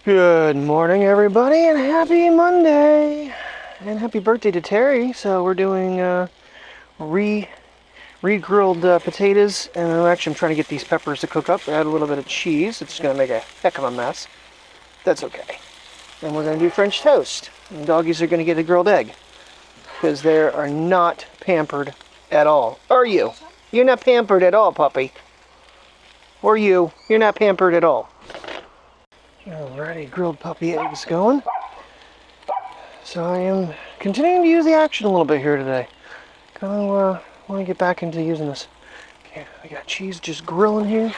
Good morning, everybody, and happy Monday, and happy birthday to Terry. So we're doing re-grilled potatoes, and I'm trying to get these peppers to cook up. Add a little bit of cheese. It's gonna make a heck of a mess. That's okay. And we're gonna do French toast. And doggies are gonna get a grilled egg because they are not pampered at all. Are you? You're not pampered at all, puppy. Or you? You're not pampered at all. Alrighty, grilled puppy eggs going. So I am continuing to use the Action a little bit here today. Kind of want to get back into using this. Okay, I got cheese just grilling here.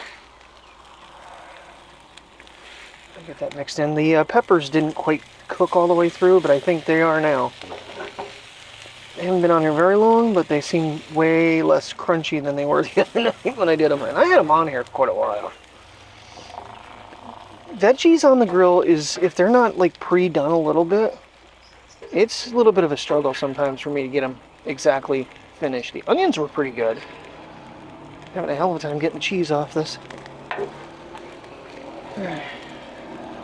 I get that mixed in. The peppers didn't quite cook all the way through, but I think they are now. They haven't been on here very long, but they seem way less crunchy than they were the other night when I did them. And I had them on here for quite a while. Veggies on the grill is, if they're not like pre-done a little bit, it's a little bit of a struggle sometimes for me to get them exactly finished. The onions were pretty good. Having a hell of a time getting the cheese off this.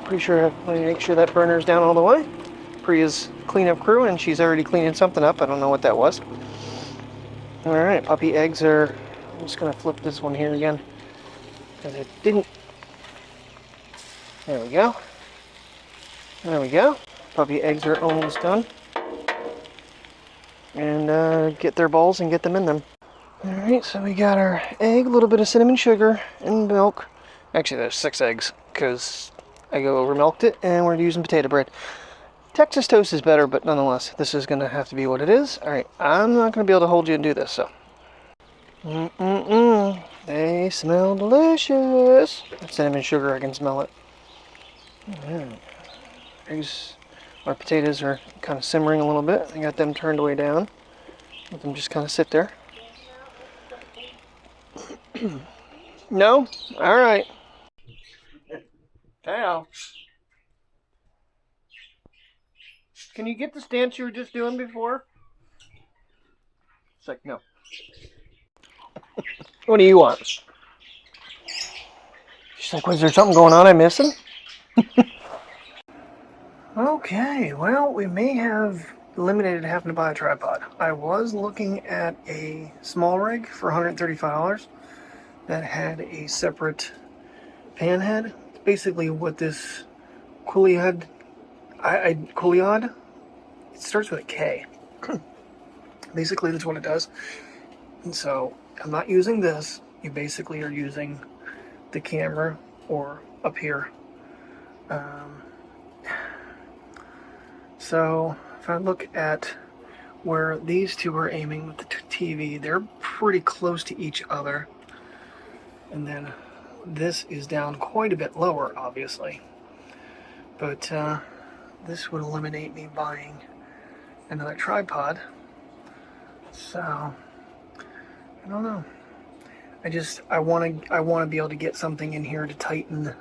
Pretty sure I make sure that burner's down all the way. Priya's cleanup crew, and she's already cleaning something up. I don't know what that was. Alright, puppy eggs are... I'm just going to flip this one here again, because it didn't... There we go. There we go. Puppy eggs are almost done. And get their bowls and get them in them. Alright, so we got our egg, a little bit of cinnamon sugar, and milk. Actually, there's 6 eggs, because I go over milked it, and we're using potato bread. Texas toast is better, but nonetheless, this is going to have to be what it is. Alright, I'm not going to be able to hold you and do this, so. They smell delicious. That cinnamon sugar, I can smell it. Alright. Eggs, our potatoes are kind of simmering a little bit. I got them turned way down. Let them just kind of sit there. No? Alright. Tao. Can you get the stance you were just doing before? It's like, no. What do you want? She's like, was there something going on I'm missing? Okay, well, we may have eliminated having to buy a tripod. I was looking at a small rig for $135 that had a separate pan head. It's basically what this Quilead, Quilead, it starts with a K. Basically, that's what it does. And so, I'm not using this. You basically are using the camera or up here. So, if I look at where these two are aiming with the TV, they're pretty close to each other. And then this is down quite a bit lower, obviously. But this would eliminate me buying another tripod. So, I don't know. I want to be able to get something in here to tighten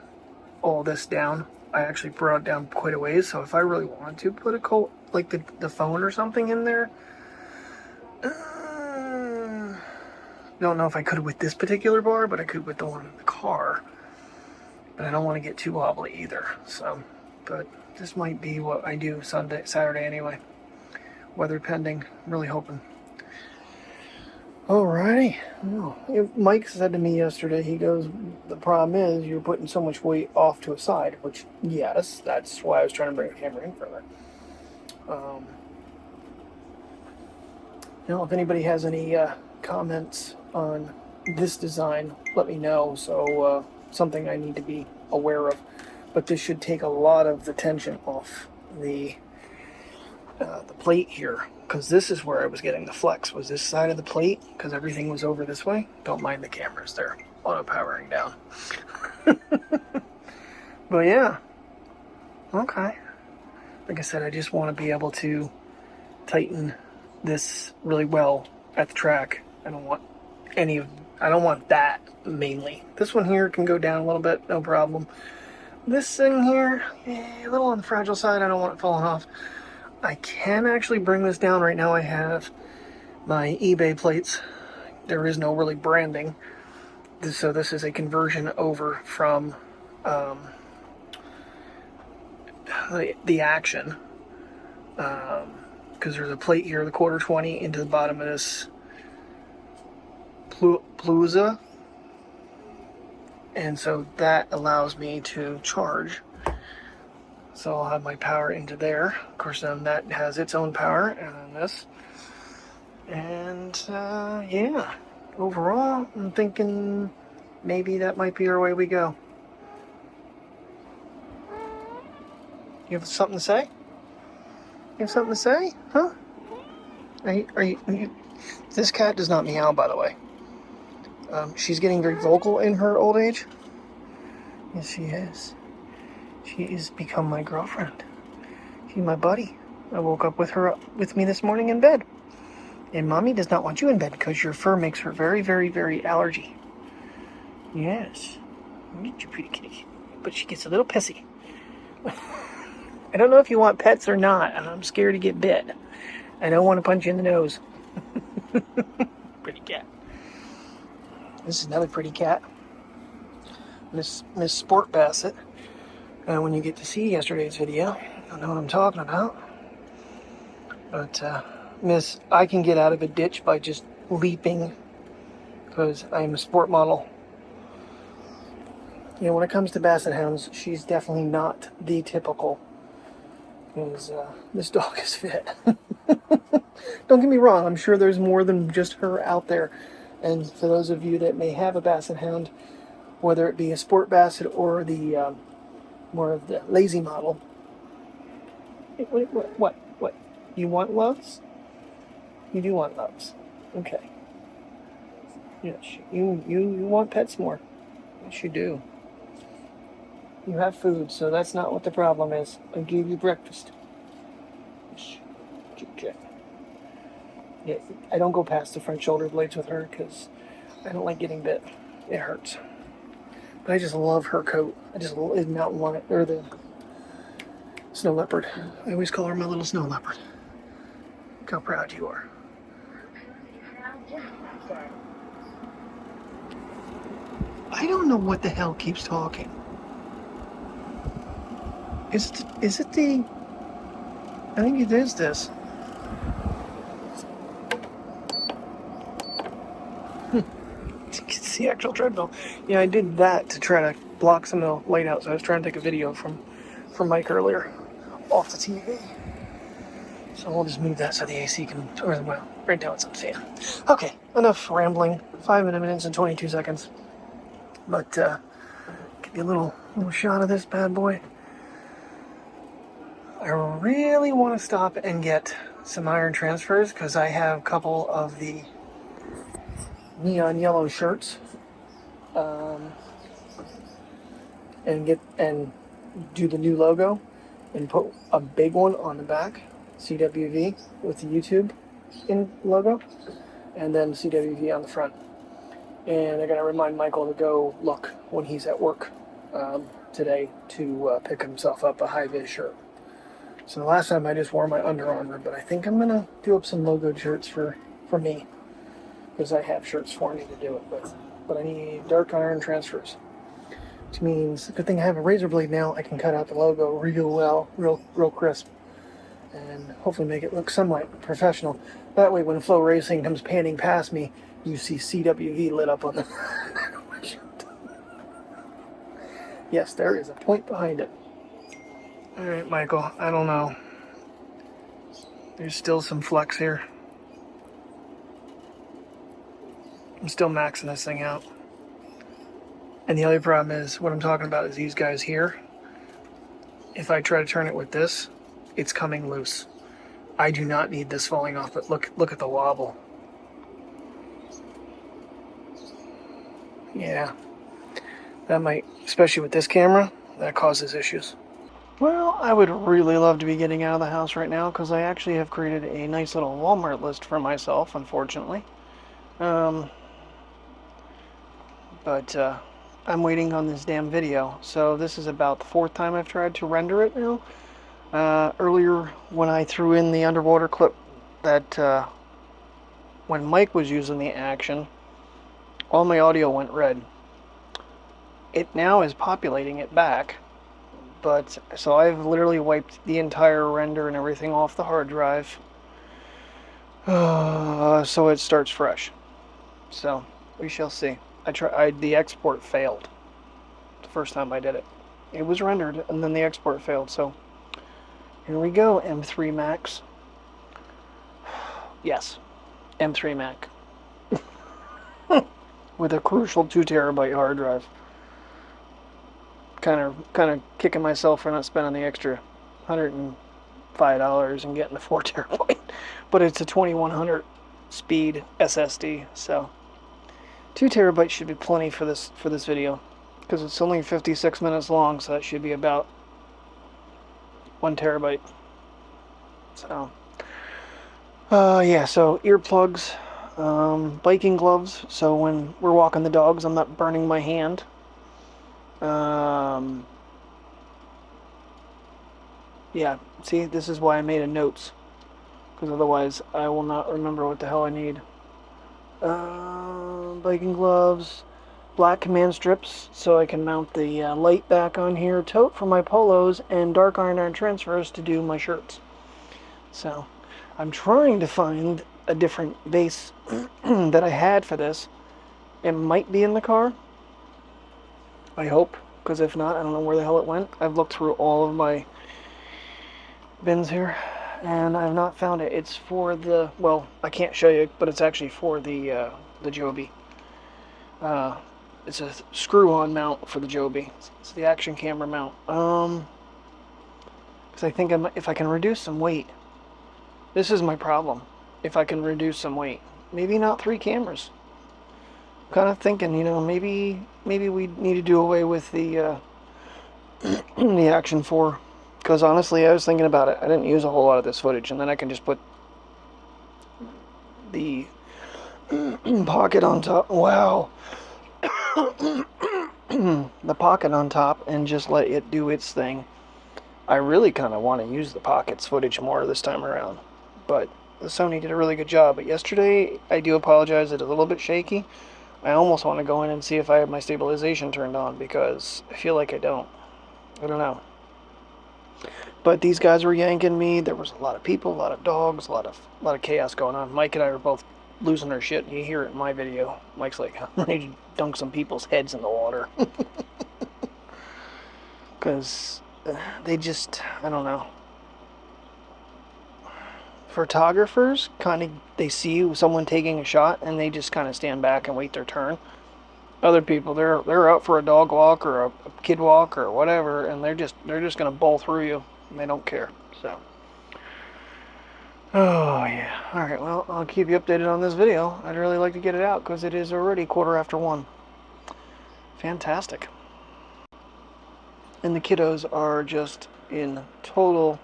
all this down. I actually brought it down quite a ways, so if I really wanted to put the phone or something in there, don't know if I could with this particular bar, but I could with the one in the car. But I don't want to get too wobbly either. So, but this might be what I do Saturday anyway. Weather pending. I'm really hoping. Alrighty. Well, Mike said to me yesterday, he goes, the problem is you're putting so much weight off to a side, which, yes, that's why I was trying to bring the camera in further. If anybody has any comments on this design, let me know. So, something I need to be aware of. But this should take a lot of the tension off the plate here, because this is where I was getting the flex, was this side of the plate, because everything was over this way. Don't mind the cameras, they're auto powering down. But yeah, okay, like I said, I just want to be able to tighten this really well at the track. I don't want that mainly. This one here can go down a little bit, no problem. This thing here, a little on the fragile side. I don't want it falling off. I can actually bring this down. Right now I have my eBay plates. There is no really branding. So this is a conversion over from the Action, because there's a plate here, the 1/4 into the bottom of this Pluza, and so that allows me to charge. So I'll have my power into there. Of course, then that has its own power, and then this. And yeah, overall, I'm thinking maybe that might be our way we go. You have something to say? You have something to say? Huh? Are you This cat does not meow, by the way. She's getting very vocal in her old age. Yes, she is. She has become my girlfriend. She's my buddy. I woke up with her with me this morning in bed. And Mommy does not want you in bed because your fur makes her very, very, very allergy. Yes. You pretty kitty. But she gets a little pissy. I don't know if you want pets or not, and I'm scared to get bit. I don't want to punch you in the nose. Pretty cat. This is another pretty cat. Miss Sport Basset. When you get to see yesterday's video, you'll know what I'm talking about. But Miss, I can get out of a ditch by just leaping because I am a sport model. You know, when it comes to Basset Hounds, she's definitely not the typical. Because this dog is fit. Don't get me wrong, I'm sure there's more than just her out there. And for those of you that may have a Basset Hound, whether it be a sport Basset or the more of the lazy model. What? You want loves? You do want loves. Okay. Yes, you want pets more. Yes, you do. You have food, so that's not what the problem is. I gave you breakfast. Yeah, I don't go past the front shoulder blades with her because I don't like getting bit. It hurts. But I just love her coat. I just love mountain lion, or the snow leopard. I always call her my little snow leopard. Look how proud you are. I don't know what the hell keeps talking. Is it the... I think it is this. It's the actual treadmill. Yeah, I did that to try to block some of the light out. So I was trying to take a video from Mike earlier off the TV. So we'll just move that so the AC can... Or, well, right now it's on the fan. Okay, enough rambling. 5 minutes and 22 seconds. But, give you a little shot of this bad boy. I really want to stop and get some iron transfers because I have a couple of the neon yellow shirts, and do the new logo and put a big one on the back, CWV with the YouTube logo, and then CWV on the front. And I gotta remind Michael to go look when he's at work today to pick himself up a high-vis shirt. So the last time I just wore my Under Armour, but I think I'm going to do up some logoed shirts for me. Because I have shirts for me to do it with. But I need dark iron transfers. Which means, good thing I have a razor blade now, I can cut out the logo real well, real crisp. And hopefully make it look somewhat professional. That way when Flow Racing comes panning past me, you see CWV lit up on the shirt. Yes, there is a point behind it. Alright, Michael, I don't know. There's still some flex here. I'm still maxing this thing out. And the other problem is, what I'm talking about is these guys here. If I try to turn it with this, it's coming loose. I do not need this falling off, but look at the wobble. Yeah. That might, especially with this camera, that causes issues. Well, I would really love to be getting out of the house right now because I actually have created a nice little Walmart list for myself, unfortunately. But I'm waiting on this damn video. So this is about the 4th time I've tried to render it now. Earlier when I threw in the underwater clip that when Mike was using the Action, all my audio went red. It now is populating it back. But so I've literally wiped the entire render and everything off the hard drive, so it starts fresh. So we shall see. The export failed the first time I did it. It was rendered and then the export failed. So here we go, M3 Max. Yes, M3 Mac with a crucial 2 terabyte hard drive. Kind of kicking myself for not spending the extra $105 and getting the 4 terabyte, but it's a 2100 speed SSD, so 2 terabytes should be plenty for this video, because it's only 56 minutes long, so that should be about 1 terabyte. So yeah, so earplugs, biking gloves, so when we're walking the dogs I'm not burning my hand. Yeah, see, this is why I made a notes, because otherwise I will not remember what the hell I need. Biking gloves, black command strips so I can mount the light back on here, tote for my polos, and dark iron transfers to do my shirts. So I'm trying to find a different base that I had for this. It might be in the car, I hope, because if not, I don't know where the hell it went. I've looked through all of my bins here and I've not found it. It's for the, well, I can't show you, but it's actually for the Joby. It's a screw-on mount for the Joby. It's the action camera mount. Because I think if I can reduce some weight, this is my problem. If I can reduce some weight, maybe not 3 cameras. I'm kind of thinking, you know, maybe we need to do away with the the Action 4. Because honestly, I was thinking about it. I didn't use a whole lot of this footage, and then I can just put the Pocket on top. Wow. The Pocket on top and just let it do its thing. I really kind of want to use the Pocket's footage more this time around, but the Sony did a really good job. But yesterday, I do apologize, it's a little bit shaky. I almost want to go in and see if I have my stabilization turned on, because I feel like I don't. I don't know. But these guys were yanking me. There was a lot of people, a lot of dogs, a lot of chaos going on. Mike and I were both losing our shit. You hear it in my video. Mike's like, I'm ready to dunk some people's heads in the water. Because they just, I don't know. Photographers kind of, they see someone taking a shot and they just kind of stand back and wait their turn. Other people, they're out for a dog walk or a kid walk or whatever, and they're just gonna bowl through you, and they don't care. So, oh yeah. All right. Well, I'll keep you updated on this video. I'd really like to get it out because it is already 1:15. Fantastic. And the kiddos are just in total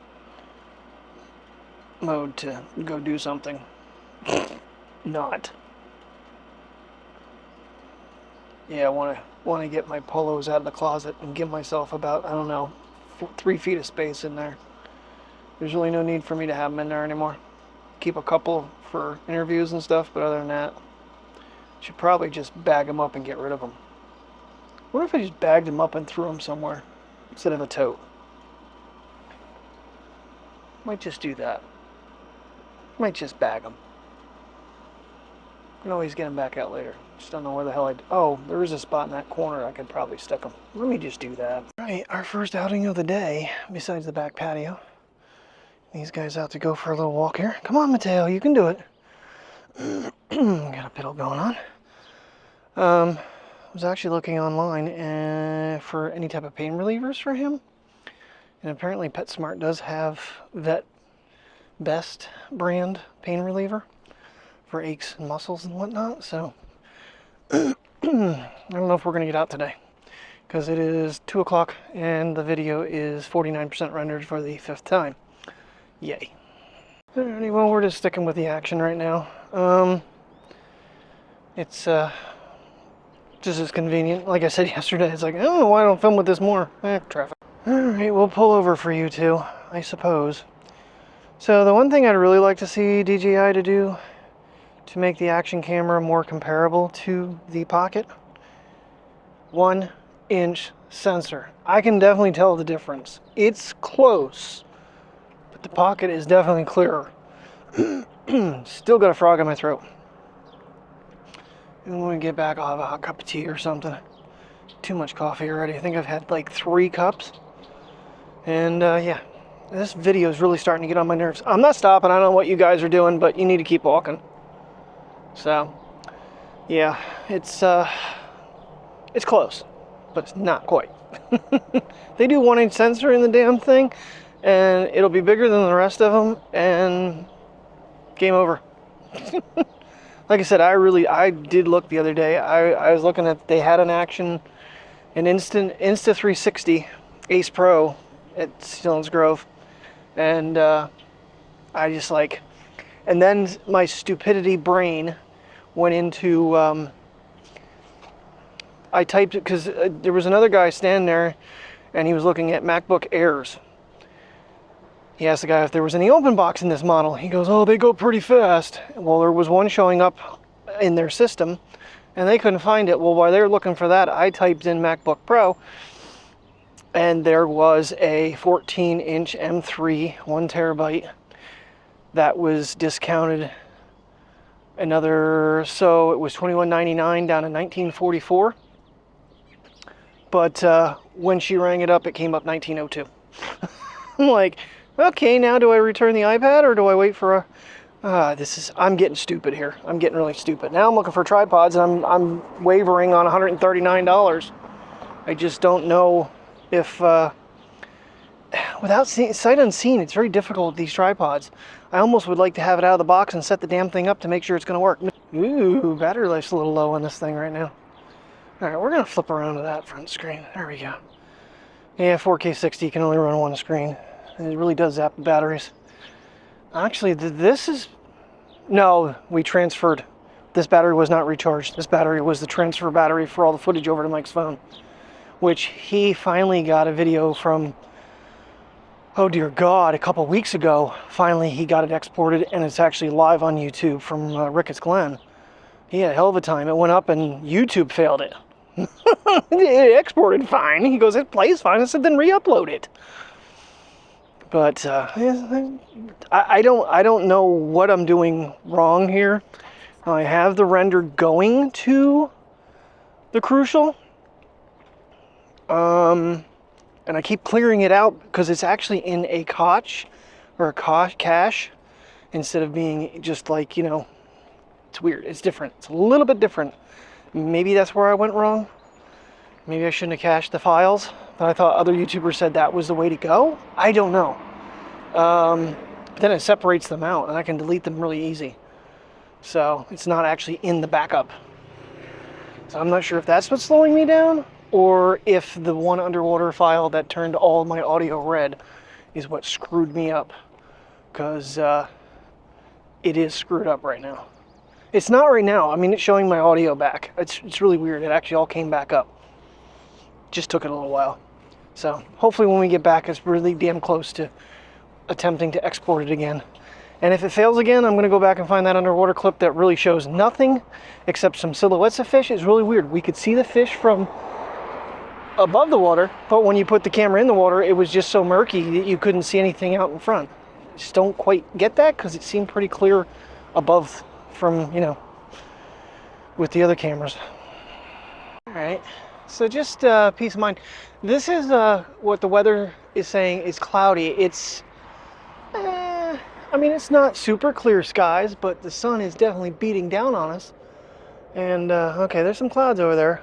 mode to go do something. Not. Yeah, I want to get my polos out of the closet and give myself about, I don't know, 3 feet of space in there. There's really no need for me to have them in there anymore. Keep a couple for interviews and stuff, but other than that, should probably just bag them up and get rid of them. What if I just bagged them up and threw them somewhere instead of a tote? Might just do that. Might just bag them. I can always get them back out later. Just don't know where the hell oh, there is a spot in that corner I could probably stick them. Let me just do that. Alright, our first outing of the day, besides the back patio. These guys out to go for a little walk here. Come on, Mateo, you can do it. Got a piddle going on. I was actually looking online for any type of pain relievers for him. And apparently PetSmart does have Vet Best brand pain reliever for aches and muscles and whatnot. So I don't know if we're going to get out today, because it is 2 o'clock and the video is 49% rendered for the 5th time. Yay. Alrighty, well, we're just sticking with the Action right now. It's just as convenient. Like I said yesterday, it's like, I don't know why I don't film with this more. Traffic. Alright, we'll pull over for you two, I suppose. So the one thing I'd really like to see DJI to do to make the Action camera more comparable to the Pocket. 1, inch sensor. I can definitely tell the difference. It's close, but the Pocket is definitely clearer. Still got a frog in my throat. And when we get back, I'll have a hot cup of tea or something. Too much coffee already. I think I've had like 3 cups. And yeah, this video is really starting to get on my nerves. I'm not stopping. I don't know what you guys are doing, but you need to keep walking. So, yeah, it's close, but it's not quite. They do 1-inch sensor in the damn thing, and it'll be bigger than the rest of them, and game over. Like I said, I did look the other day. I was looking at, they had an Action, an Insta360 Ace Pro at Stillings Grove, and I just like, and then my stupidity brain went into, I typed it because there was another guy standing there and he was looking at MacBook Airs. He asked the guy if there was any open box in this model. He goes, oh, they go pretty fast. Well, there was one showing up in their system and they couldn't find it. Well, while they were looking for that, I typed in MacBook Pro and there was a 14-inch M3, 1 terabyte that was discounted another, so it was $21.99 down to $19.44. But when she rang it up, it came up $19.02. I'm like, okay, now do I return the iPad or do I wait for a... I'm getting stupid here. I'm getting really stupid. Now I'm looking for tripods and I'm wavering on $139. I just don't know if... without sight unseen, it's very difficult with these tripods. I almost would like to have it out of the box and set the damn thing up to make sure it's going to work. Ooh, battery life's a little low on this thing right now. Alright, we're going to flip around to that front screen. There we go. Yeah, 4K 60 can only run one screen. And it really does zap the batteries. Actually, this is... No, we transferred. This battery was not recharged. This battery was the transfer battery for all the footage over to Mike's phone. Which he finally got a video from... Oh dear God, a couple weeks ago, finally he got it exported and it's actually live on YouTube from Ricketts Glen. He had a hell of a time. It went up and YouTube failed it. It exported fine. He goes, it plays fine. I said, then re-upload it. But I don't know what I'm doing wrong here. I have the render going to the Crucial. And I keep clearing it out because it's actually in a cache or a cache instead of being just like, you know, it's weird. It's different. It's a little bit different. Maybe that's where I went wrong. Maybe I shouldn't have cached the files, but I thought other YouTubers said that was the way to go. I don't know. But then it separates them out and I can delete them really easy. So it's not actually in the backup. So I'm not sure if that's what's slowing me down, or if the one underwater file that turned all my audio red is what screwed me up, because it is screwed up right now. It's not right now. I mean, it's showing my audio back. It's really weird. It actually all came back up. Just took it a little while. So hopefully when we get back, it's really damn close to attempting to export it again. And if it fails again, I'm going to go back and find that underwater clip that really shows nothing except some silhouettes of fish. It's really weird. We could see the fish from above the water, but when you put the camera in the water, it was just so murky that you couldn't see anything out in front. Just don't quite get that because it seemed pretty clear above from, you know, with the other cameras. All right, so just peace of mind. This is what the weather is saying is cloudy. It's, I mean, it's not super clear skies, but the sun is definitely beating down on us. And okay, there's some clouds over there.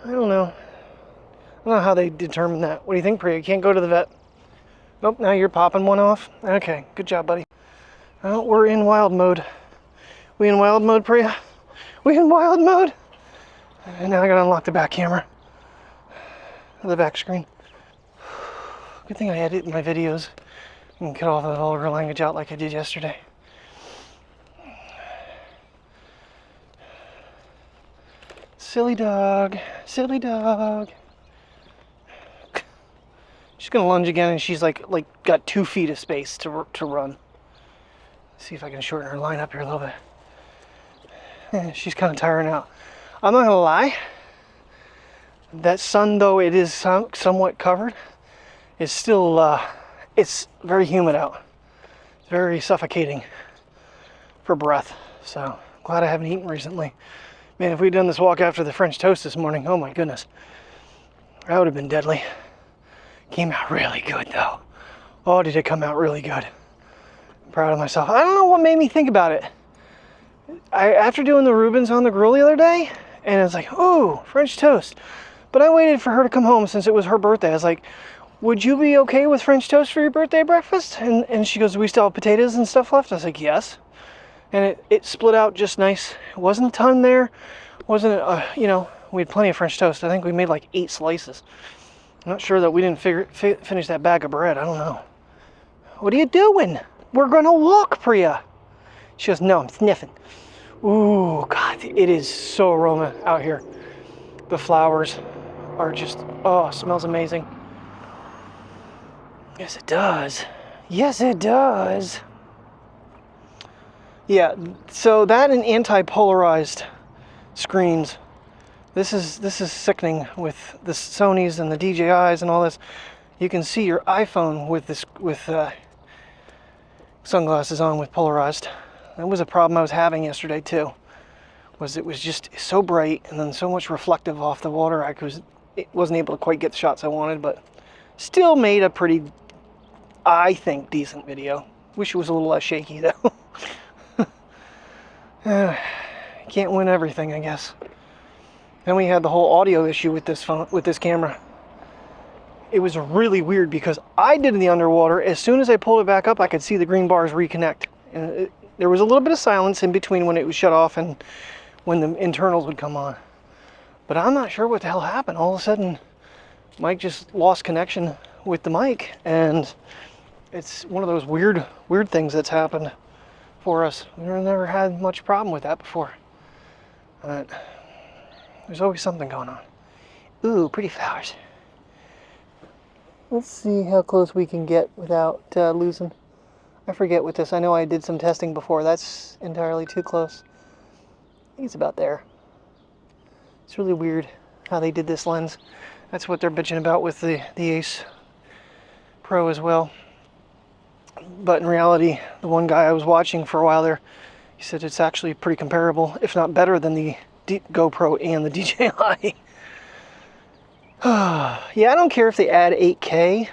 I don't know. I don't know how they determine that. What do you think, Priya? You can't go to the vet? Nope, now you're popping one off. Okay, good job, buddy. Well, we're in wild mode. We in wild mode, Priya? We in wild mode? And now I gotta unlock the back camera. The back screen. Good thing I edit my videos and cut all the vulgar language out like I did yesterday. Silly dog, silly dog. She's gonna lunge again, and she's like got 2 feet of space to run. Let's see if I can shorten her line up here a little bit. She's kind of tiring out. I'm not gonna lie. That sun, though it is somewhat covered, is still, it's very humid out. It's very suffocating for breath. So glad I haven't eaten recently. Man, if we'd done this walk after the French toast this morning, oh my goodness, that would have been deadly. Came out really good though. Oh, did it come out really good. I'm proud of myself. I don't know what made me think about it. After doing the Reubens on the grill the other day, and it's like, oh, French toast. But I waited for her to come home since it was her birthday. I was like, would you be okay with French toast for your birthday breakfast? And she goes, do we still have potatoes and stuff left? I was like, yes. And it split out just nice. It wasn't a ton there. Wasn't, you know, we had plenty of French toast. I think we made like 8 slices. I'm not sure that we didn't finish that bag of bread. I don't know. What are you doing? We're going to walk, Priya. She goes, no, I'm sniffing. Ooh, God, it is so aroma out here. The flowers are just, oh, it smells amazing. Yes, it does. Yes, it does. Yeah, so that and anti-polarized screens. This is sickening with the Sonys and the DJIs and all this. You can see your iPhone with sunglasses on with polarized. That was a problem I was having yesterday too. It was just so bright and then so much reflective off the water. It wasn't able to quite get the shots I wanted, but still made a pretty, I think, decent video. Wish it was a little less shaky though. Can't win everything, I guess. Then we had the whole audio issue with this phone, with this camera. It was really weird because I did in the underwater. As soon as I pulled it back up, I could see the green bars reconnect. And there was a little bit of silence in between when it was shut off and when the internals would come on. But I'm not sure what the hell happened. All of a sudden, Mike just lost connection with the mic, and it's one of those weird things that's happened for us. We've never had much problem with that before. But there's always something going on. Ooh, pretty flowers. Let's see how close we can get without losing. I forget with this. I know I did some testing before. That's entirely too close. I think it's about there. It's really weird how they did this lens. That's what they're bitching about with the Ace Pro as well. But in reality, the one guy I was watching for a while there, he said it's actually pretty comparable, if not better than the GoPro and the DJI. Yeah, I don't care if they add 8K,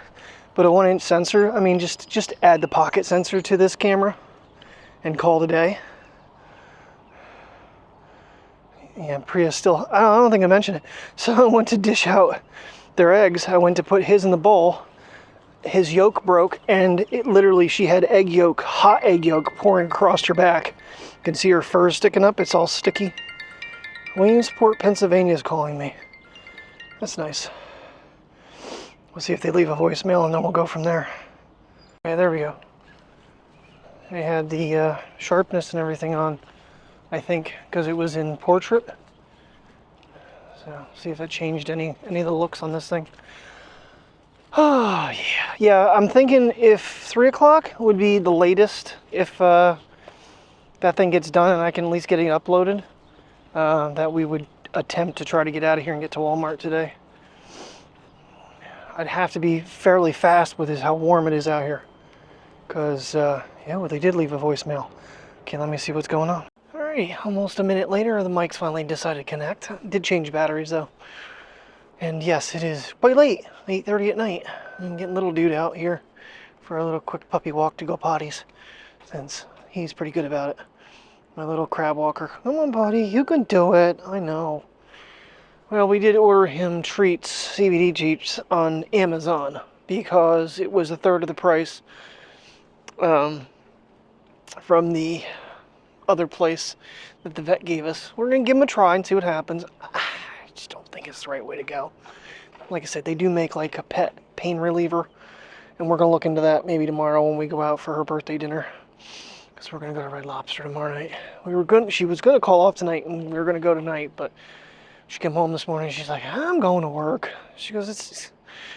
but a 1-inch sensor, I mean, just add the pocket sensor to this camera and call it a day. Yeah, Priya still, I don't think I mentioned it. So I went to dish out their eggs. I went to put his in the bowl. His yolk broke, and it literally, she had egg yolk, hot egg yolk pouring across her back. You can see her fur sticking up. It's all sticky. Williamsport, Pennsylvania is calling me. That's nice. We'll see if they leave a voicemail, and then we'll go from there. Okay, there we go. They had the sharpness and everything on, I think, because it was in portrait. So, see if that changed any of the looks on this thing. Oh, yeah. Yeah, I'm thinking if 3 o'clock would be the latest, if that thing gets done and I can at least get it uploaded, that we would attempt to try to get out of here and get to Walmart today. I'd have to be fairly fast with how warm it is out here. Because, yeah, well, they did leave a voicemail. Okay, let me see what's going on. Alright, almost a minute later, the mic's finally decided to connect. Did change batteries, though. And yes, it is quite late, 8:30 at night. I'm getting little dude out here for a little quick puppy walk to go potties, since he's pretty good about it. My little crab walker. Come on, buddy, you can do it. I know. Well, we did order him treats, CBD treats, on Amazon because it was a third of the price from the other place that the vet gave us. We're going to give him a try and see what happens. I just don't think it's the right way to go. Like I said, they do make like a pet pain reliever, and we're going to look into that maybe tomorrow when we go out for her birthday dinner, because we're going to go to Red Lobster tomorrow night. She was going to call off tonight, and we were going to go tonight, but she came home this morning and she's like, I'm going to work. She goes,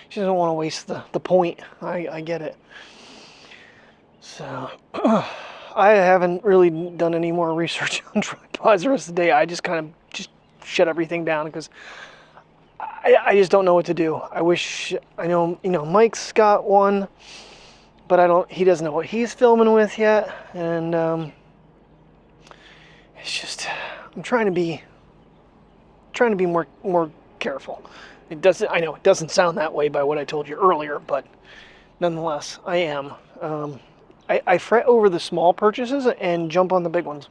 she doesn't want to waste the point. I get it. So I haven't really done any more research on tripods the rest of the day. I just kind of shut everything down because I just don't know what to do. I wish, I know, you know, Mike's got one, but he doesn't know what he's filming with yet. And it's just, I'm trying to be more careful. I know it doesn't sound that way by what I told you earlier, but nonetheless, I am. I fret over the small purchases and jump on the big ones.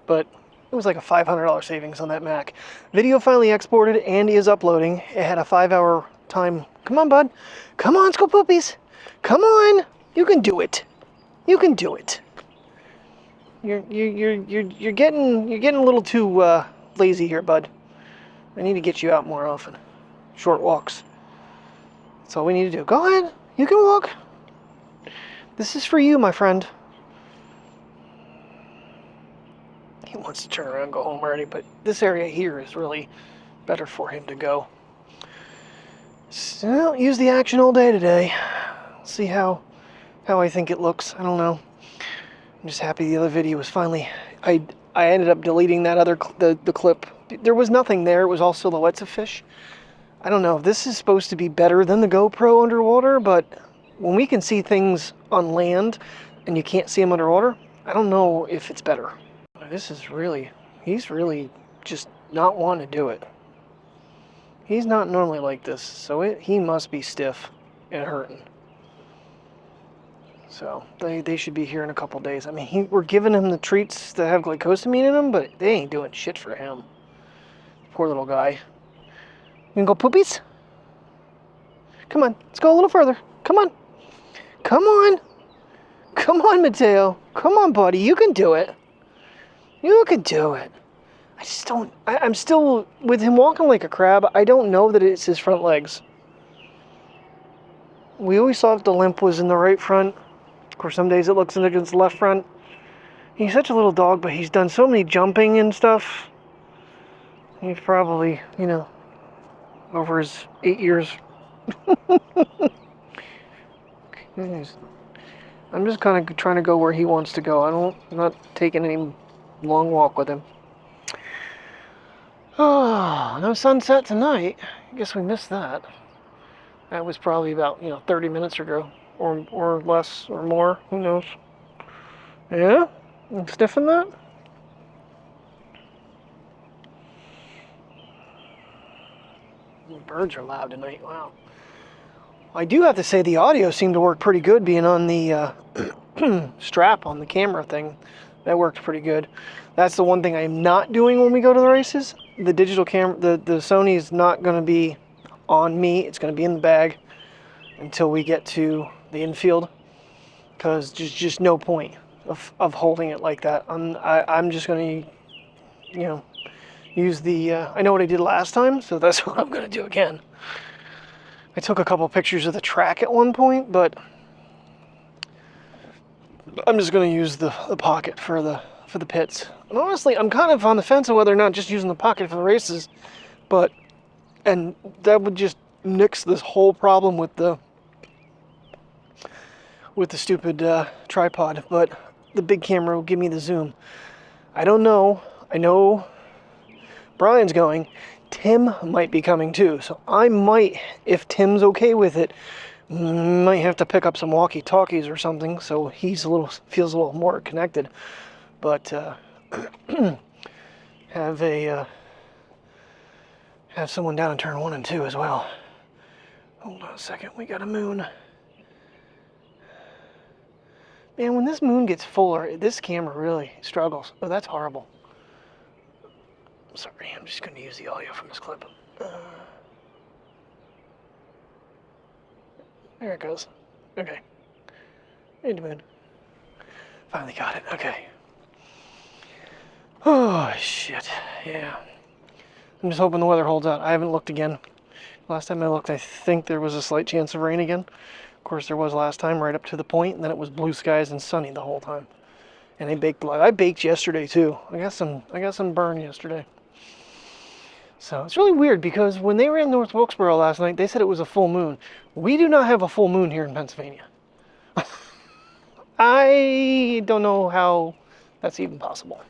But it was like a $500 savings on that Mac. Video finally exported and is uploading. It had a 5-hour time. Come on, bud. Come on, Skull Poopies. Come on. You can do it. You can do it. You're getting a little too lazy here, bud. I need to get you out more often. Short walks. That's all we need to do. Go ahead. You can walk. This is for you, my friend. He wants to turn around and go home already, but this area here is really better for him to go. So, use the Action all day today. See how I think it looks. I don't know. I'm just happy the other video was finally... I ended up deleting that other the clip. There was nothing there. It was all silhouettes of fish. I don't know. This is supposed to be better than the GoPro underwater, but when we can see things on land and you can't see them underwater, I don't know if it's better. This is really, he's really just not wanting to do it. He's not normally like this, so he must be stiff and hurting. So they should be here in a couple days. I mean, we're giving him the treats that have glycosamine in them, but they ain't doing shit for him. Poor little guy. You can go poopies? Come on, let's go a little further. Come on. Come on. Come on, Mateo. Come on, buddy. You can do it. You can do it. I just don't... I'm still... With him walking like a crab, I don't know that it's his front legs. We always thought the limp was in the right front. Of course, some days it looks like it's the left front. He's such a little dog, but he's done so many jumping and stuff. He's probably, you know, over his 8 years. I'm just kind of trying to go where he wants to go. I'm not taking any long walk with him. Oh, no sunset tonight. I guess we missed that. That was probably about, 30 minutes ago. Or less, or more. Who knows? Yeah? You sniffing that? The birds are loud tonight. Wow. I do have to say the audio seemed to work pretty good being on the strap on the camera thing. That worked pretty good. That's the one thing I am not doing when we go to the races. The digital camera, the Sony is not going to be on me. It's going to be in the bag until we get to the infield, because there's just no point of holding it like that. I'm just going to, use the, I know what I did last time, so that's what I'm going to do again. I took a couple pictures of the track at one point, but I'm just going to use the Pocket for the pits. And honestly, I'm kind of on the fence on whether or not just using the Pocket for the races, and that would just nix this whole problem with the stupid tripod. But the big camera will give me the zoom. I don't know. I know Brian's going. Tim might be coming too, so I might, if Tim's okay with it, might have to pick up some walkie-talkies or something so feels a little more connected. But have someone down in turn 1 and 2 as well. Hold on a second, we got a moon. Man, when this moon gets fuller, this camera really struggles. Oh, that's horrible. Sorry, I'm just going to use the audio from this clip. There it goes. Okay. Hey, the moon. Finally got it. Okay. Oh, shit. Yeah. I'm just hoping the weather holds out. I haven't looked again. Last time I looked, I think there was a slight chance of rain again. Of course, there was last time, right up to the point, and then it was blue skies and sunny the whole time. And I baked yesterday too. I got some burn yesterday. So it's really weird because when they ran North Wilkesboro last night, they said it was a full moon. We do not have a full moon here in Pennsylvania. I don't know how that's even possible.